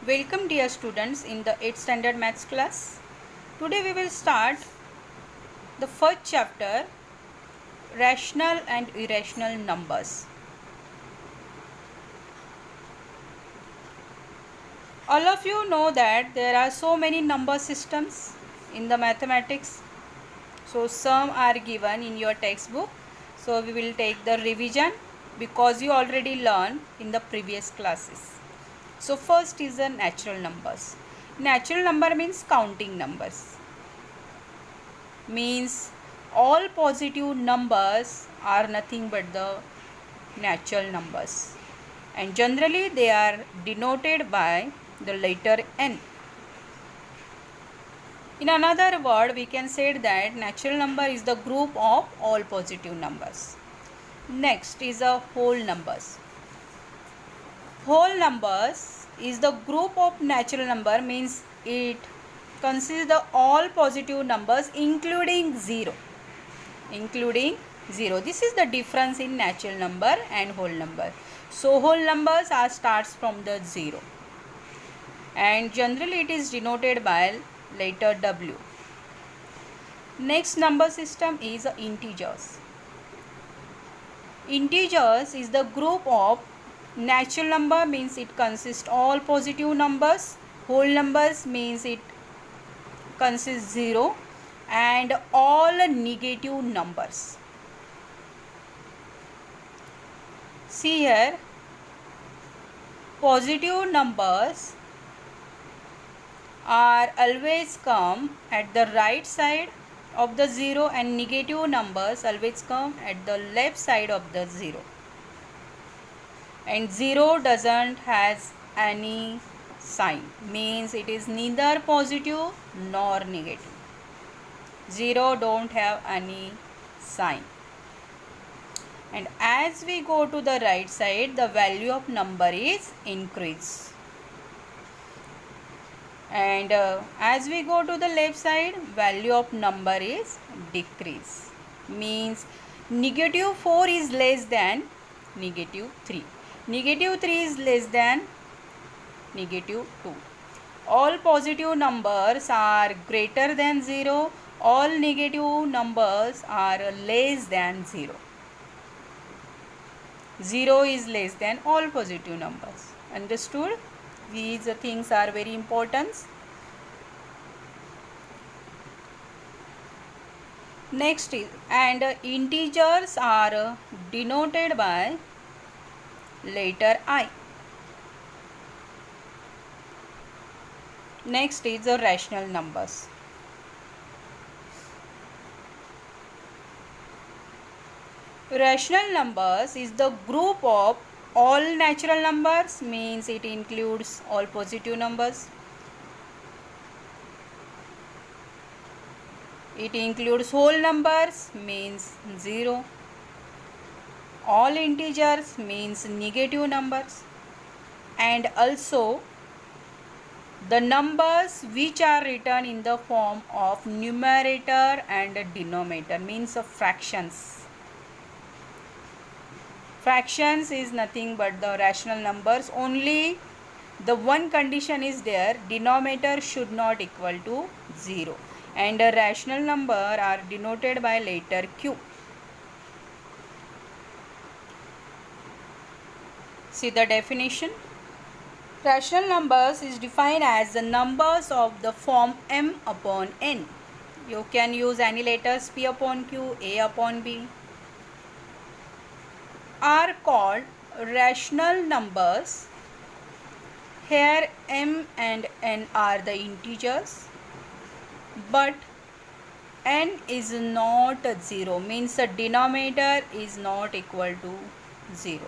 Welcome dear students in the 8th standard maths class. Today we will start the first chapter, rational and irrational numbers. All of you know that there are so many number systems in the mathematics. So some are given in your textbook. So we will take the revision because you already learned in the previous classes. So first is the natural numbers. Natural number means counting numbers. Means all positive numbers are nothing but the natural numbers, and generally they are denoted by the letter n. In another word, we can say that natural number is the group of all positive numbers. Next is a whole numbers. Whole numbers is the group of natural number, means it consists of all positive numbers including 0. This is the difference in natural number and whole number. So whole numbers are starts from the 0, and generally it is denoted by letter W. Next number system is integers. Integers is the group of natural number, means it consists all positive numbers. Whole numbers means it consists 0 and all negative numbers. See here, positive numbers are always come at the right side of the 0 and negative numbers always come at the left side of the 0. And 0 doesn't has any sign, means it is neither positive nor negative. 0 don't have any sign. And as we go to the right side, the value of number is increase. And as we go to the left side, value of number is decrease. Means negative 4 is less than negative 3. Negative 3 is less than negative 2. All positive numbers are greater than 0. All negative numbers are less than 0. 0 is less than all positive numbers. Understood? These things are very important. Next is, and integers are denoted by letter I. Next is the rational numbers. Rational numbers is the group of all natural numbers, means it includes all positive numbers. It includes whole numbers, means 0. All integers means negative numbers, and also the numbers which are written in the form of numerator and denominator, means of fractions. Fractions is nothing but the rational numbers. Only the one condition is there, denominator should not equal to 0, and a rational number are denoted by letter Q. See the definition. Rational numbers is defined as the numbers of the form m upon n. You can use any letters p upon q, a upon b. Are called rational numbers. Here m and n are the integers, but n is not 0, means the denominator is not equal to 0.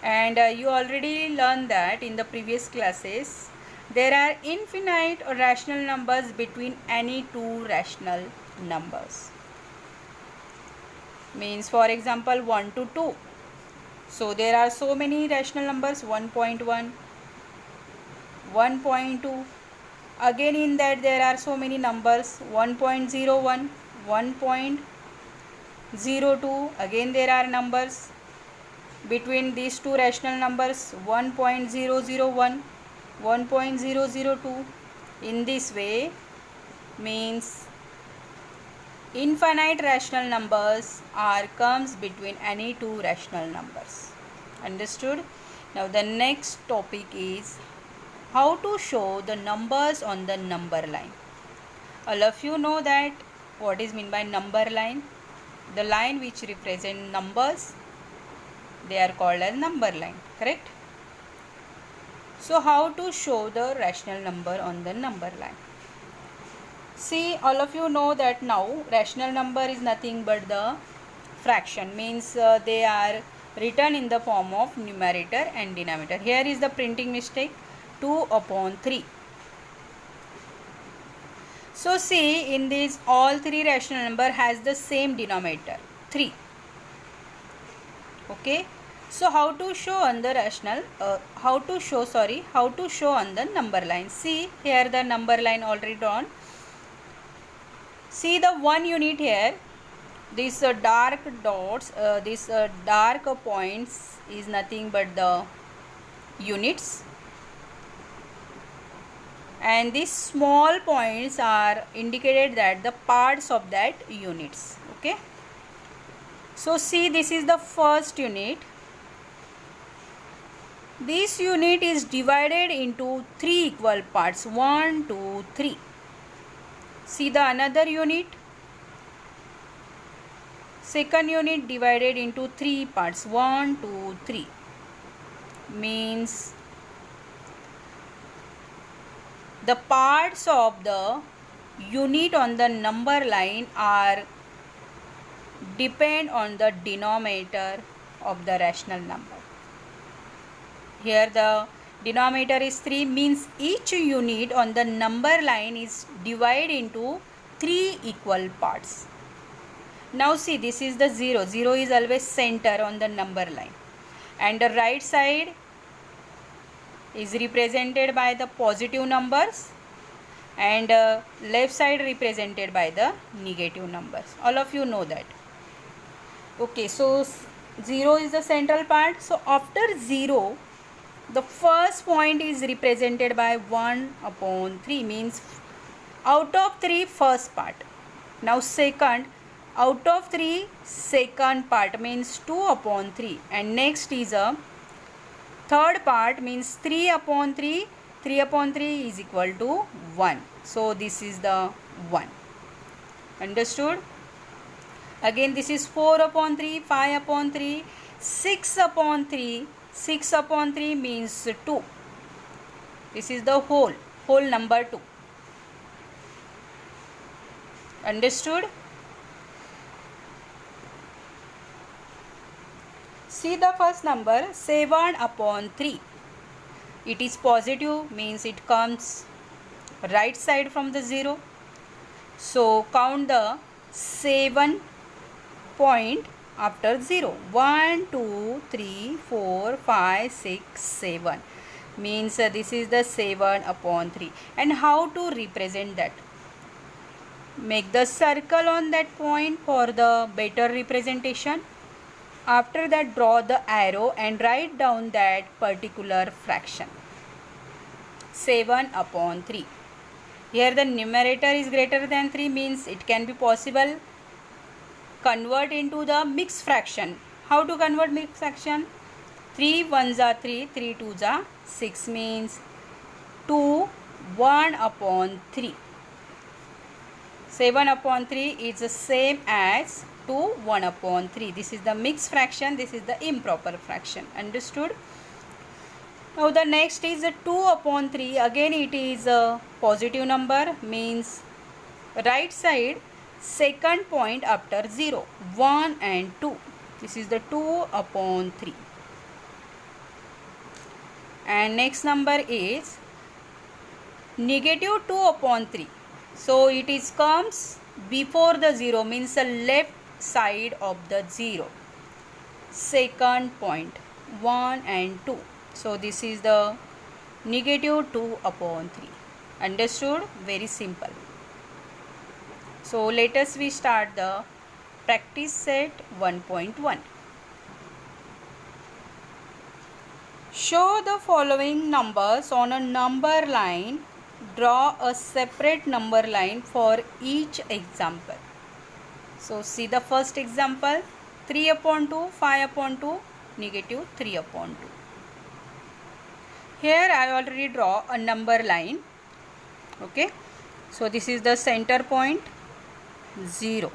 And you already learned that in the previous classes. There are infinite rational numbers between any two rational numbers. Means for example 1 to 2. So there are so many rational numbers, 1.1, 1.2. Again in that there are so many numbers, 1.01, 1.02. Again there are numbers between these two rational numbers 1.001, 1.002. In this way means infinite rational numbers are comes between any two rational numbers. Understood? Now the next topic is how to show the numbers on the number line. All of you know that what is meant by number line. The line which represent numbers, they are called as number line, correct? So how to show the rational number on the number line? See, all of you know that now rational number is nothing but the fraction, means they are written in the form of numerator and denominator. Here is the printing mistake, 2/3. So see, in these all three rational number has the same denominator, 3. Okay, so how to show on the rational how to show on the number line? See, here the number line already drawn. See the one unit here, this dark dots, this dark points is nothing but the units, and these small points are indicated that the parts of that units. Okay, so see, this is the first unit. This unit is divided into 3 equal parts, 1, 2, 3. See the another unit, second unit divided into 3 parts, 1, 2, 3. Means the parts of the unit on the number line are depend on the denominator of the rational number. Here the denominator is 3, means each unit on the number line is divided into 3 equal parts. Now see, this is the 0. 0 is always center on the number line, and the right side is represented by the positive numbers, and left side represented by the negative numbers. All of you know that. Okay, so 0 is the central part. So after 0, the first point is represented by 1/3, means out of 3 first part. Now second, out of 3 second part, means 2/3, and next is a third part, means 3/3. 3/3 is equal to 1. So this is the 1. Understood? Again this is 4/3, 5/3, 6/3. 6/3 means 2. This is the whole number 2. Understood? See the first number, 7/3. It is positive, means it comes right side from the 0. So count the 7 point after 0. 1, 2, 3, 4, 5, 6, 7. Means this is the 7/3. And how to represent that? Make the circle on that point for the better representation. After that, draw the arrow and write down that particular fraction, 7/3. Here the numerator is greater than 3, means it can be possible convert into the mixed fraction. How to convert mixed fraction? 3 1s are 3, 3 2s are 6, means 2 1/3. 7/3 is the same as 2 1/3. This is the mixed fraction, this is the improper fraction. Understood? Now the next is a 2/3. Again it is a positive number, means right side second point after 0, 1 and 2. This is the 2/3. And next number is -2/3. So it is comes before the 0, means the left side of the 0, second point, 1 and 2. So this is the -2/3. Understood? Very simple. So let us we start the practice set 1.1. Show the following numbers on a number line. Draw a separate number line for each example. So see the first example, 3 upon 2, 5 upon 2, negative 3 upon 2. Here I already draw a number line. Okay. So this is the center point, 0.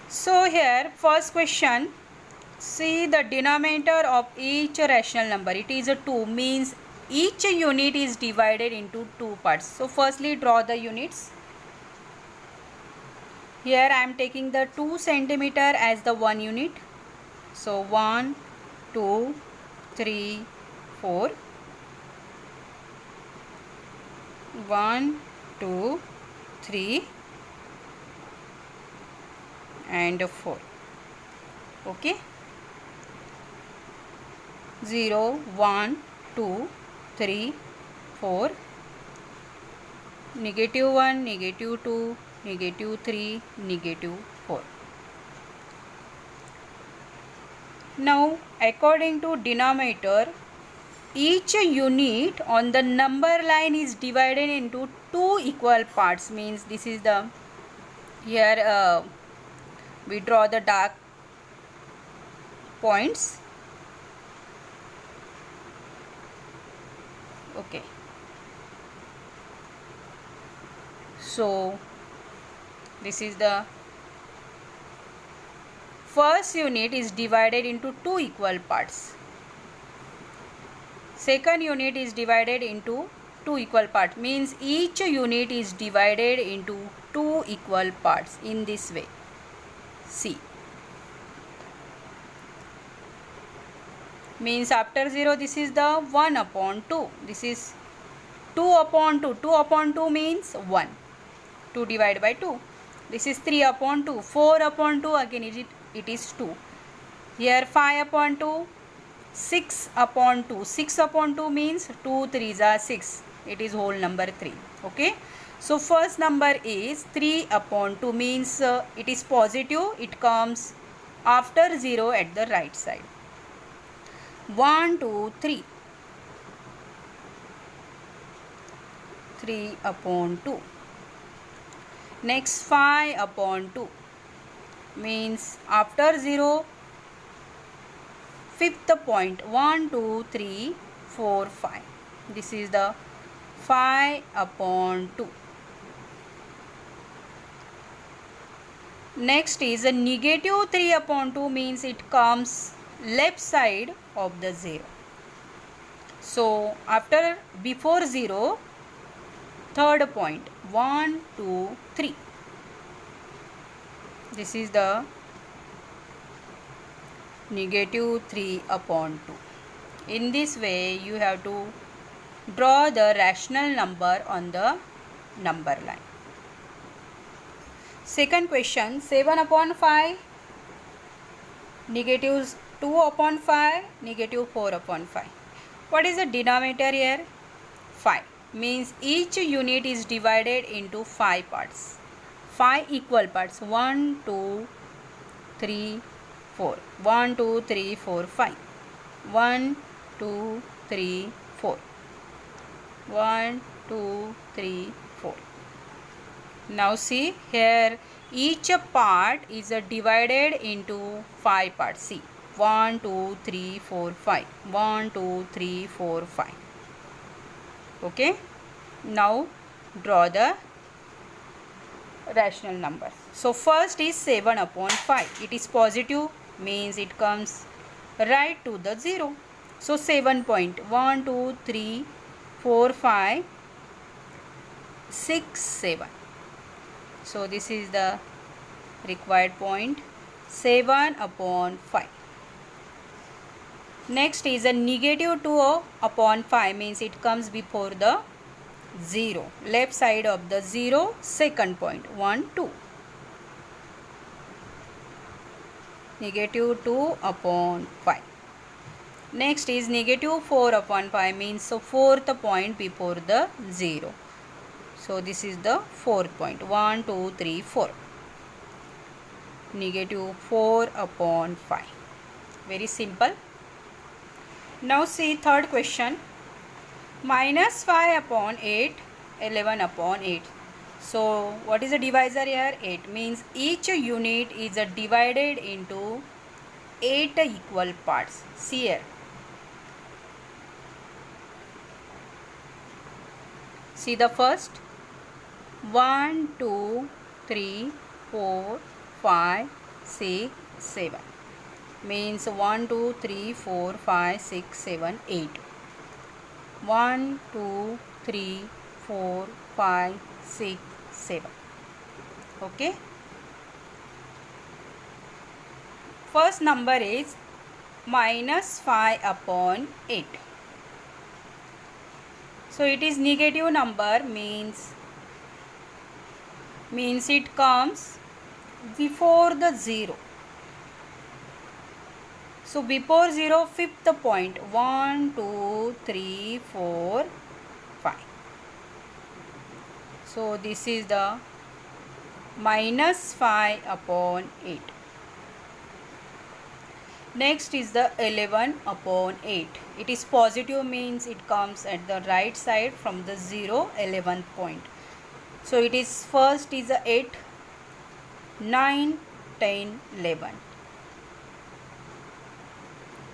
So here first question, see the denominator of each rational number. It is a 2, means each unit is divided into 2 parts. So firstly draw the units. Here I am taking the 2 centimeter as the 1 unit. So 1, 2, 3, 4. 1, 2, 3 and 4. Okay. 0, 1, 2, 3, 4. Negative 1, negative 2, negative 3, negative 4. Now according to denominator, each unit on the number line is divided into 2 equal parts, means this is the, here we draw the dark points. Okay. So this is the first unit is divided into 2 equal parts. Second unit is divided into 2 equal parts, means each unit is divided into 2 equal parts in this way. See, means after 0 this is the 1 upon 2, this is 2 upon 2, 2 upon 2 means 1, 2 divided by 2. This is 3 upon 2, 4 upon 2, again it is 2. Here 5 upon 2, 6 upon 2, 6 upon 2 means 2 3s are 6, it is whole number 3. Okay. So first number is 3 upon 2, means it is positive, it comes after 0 at the right side. 1, 2, 3. 3 upon 2. Next 5 upon 2, means after 0, fifth point, 1, 2, 3, 4, 5. This is the 5 upon 2. Next is a negative 3 upon 2, means it comes left side of the 0. So after, before 0, third point, 1, 2, 3. This is the negative 3 upon 2. In this way you have to draw the rational number on the number line. Second question, 7 upon 5, negative 2 upon 5, negative 4 upon 5. What is the denominator here? 5, means each unit is divided into 5 parts, 5 equal parts, 1, 2, 3, 4, 1, 2, 3, 4, 5, 1, 2, 3, 4, 1, 2, 3, 4. Now see here, each part is divided into 5 parts. See, 1, 2, 3, 4, 5, 1, 2, 3, 4, 5. Okay. Now draw the rational numbers. So first is 7 upon 5. It is positive, means it comes right to the 0. So 7 point, 1, 2, 3, 4, 5, 6, 7. So this is the required point, 7 upon 5. Next is a negative 2 upon 5, means it comes before the 0, left side of the 0, second point, 1, 2. Negative 2 upon 5. Next is negative 4 upon 5, means so fourth point before the 0. So this is the fourth point, 1, 2, 3, 4. negative 4 upon 5. Very simple. Now see third question. Minus 5 upon 8, 11 upon 8. So what is the divisor here? 8 means each unit is divided into 8 equal parts. See here. See the first. 1, 2, 3, 4, 5, 6, 7. Means 1, 2, 3, 4, 5, 6, 7, 8. 1, 2, 3, 4, 5, 6, 7. Okay. First number is minus 5 upon 8. So it is negative number, means it comes before the 0. So before 0, fifth point. 1, 2, 3, 4, 5. So this is the minus 5 upon 8. Next is the 11 upon 8. It is positive, means it comes at the right side from the 0, 11th point. So it is first is the 8, 9, 10, 11.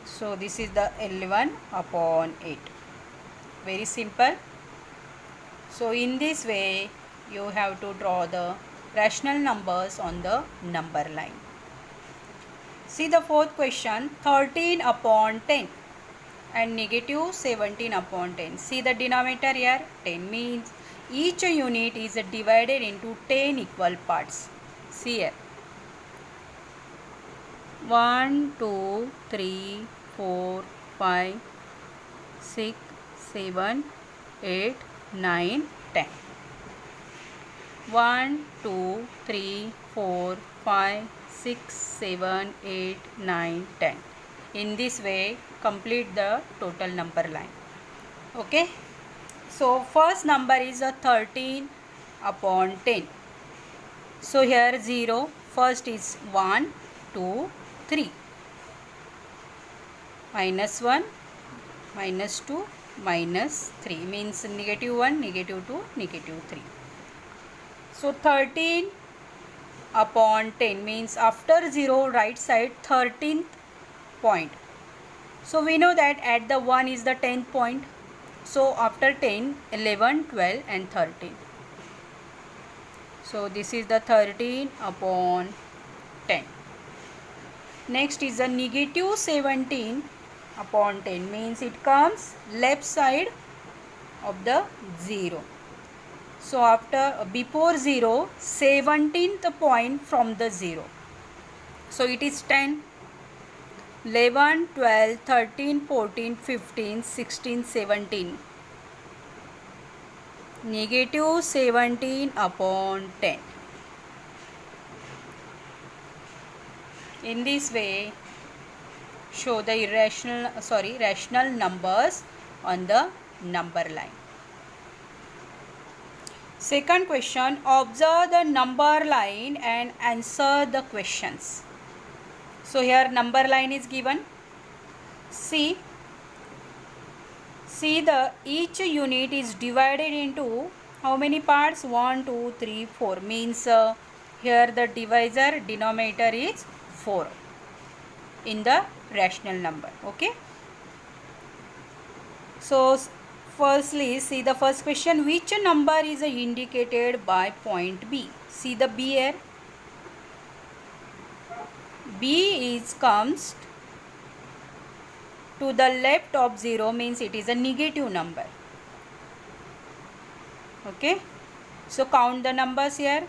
So this is the 11 upon 8. Very simple. So in this way you have to draw the rational numbers on the number line. See the fourth question. 13 upon 10 and negative 17 upon 10. See the denominator here. 10 means each unit is divided into 10 equal parts. See here. 1, 2, 3, 4, 5, 6, 7, 8, 9, 10. 1, 2, 3, 4, 5, 6, 7, 8, 9, 10. In this way complete the total number line. Okay. So first number is a 13 upon 10. So here 0. First is 1, 2, 3. Minus 1, minus 2, minus 3 means negative 1, negative 2, negative 3. So 13 upon 10 means after 0 right side 13th point. So we know that at the 1 is the 10th point. So after 10, 11, 12 and 13. So this is the 13 upon 10. Next is the negative 17 upon 10 means it comes left side of the 0. So after before 0, 17th point from the 0. So it is 10, 11, 12, 13, 14, 15, 16, 17. Negative 17 upon 10. In this way show the rational numbers on the number line. Second question, observe the number line and answer the questions. So here number line is given. See the each unit is divided into how many parts? 1, 2, 3, 4 means here the divisor denominator is 4 in the rational number. Okay. So firstly see the first question, which number is indicated by point B? See the B here. B comes to the left of 0 means it is a negative number. Okay. So count the numbers here.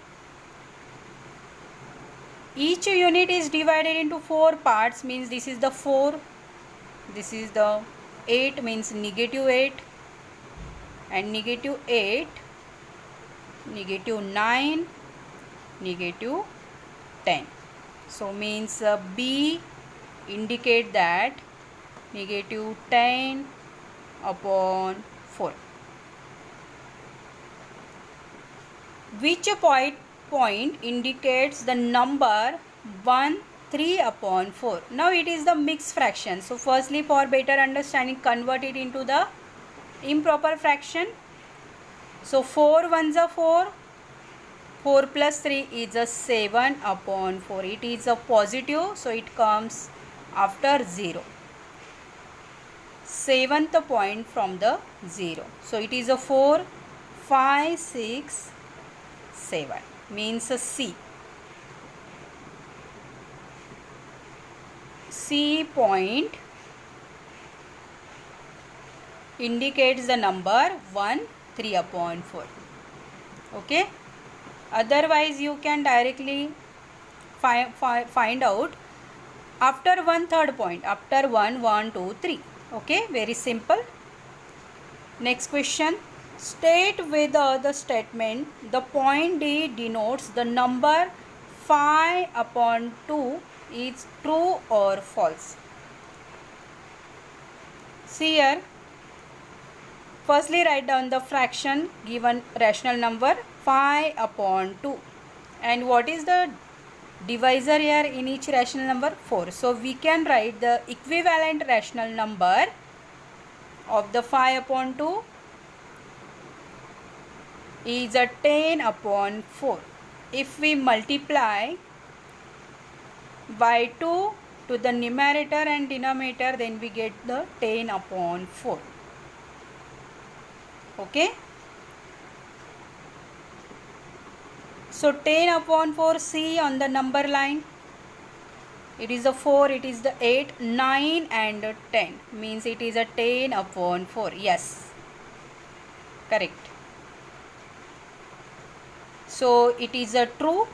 Each unit is divided into 4 parts means this is the 4. This is the 8 means negative 8 and negative 8, negative 9, negative 10. So means B indicate that negative 10 upon 4. Which point indicates the number 1 3 upon 4. Now it is the mixed fraction. So firstly, for better understanding, convert it into the improper fraction. So 4 ones are 4. 4 plus 3 is a 7 upon 4. It is a positive, so it comes after 0. Seventh point from the 0. So it is a 4, 5, 6, 7. Means a C. C point indicates the number 1, 3 upon 4. Okay. Otherwise, you can directly find out after 1/3 point. After 1, 1, 2, 3. Okay. Very simple. Next question. State whether the statement the point D denotes the number 5 upon 2 is true or false. See here. Firstly, write down the fraction given rational number 5 upon 2. And what is the divisor here in each rational number? 4. So we can write the equivalent rational number of the 5 upon 2 is a 10 upon 4. If we multiply by 2 to the numerator and denominator, then we get the 10 upon 4. Okay. So 10 upon 4, see on the number line. It is a 4, it is the 8, 9 and 10. Means it is a 10 upon 4. Yes. Correct. So it is a true.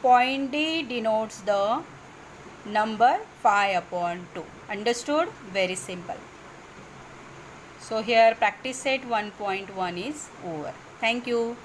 Point D denotes the number 5 upon 2. Understood? Very simple. So here practice set 1.1 is over. Thank you.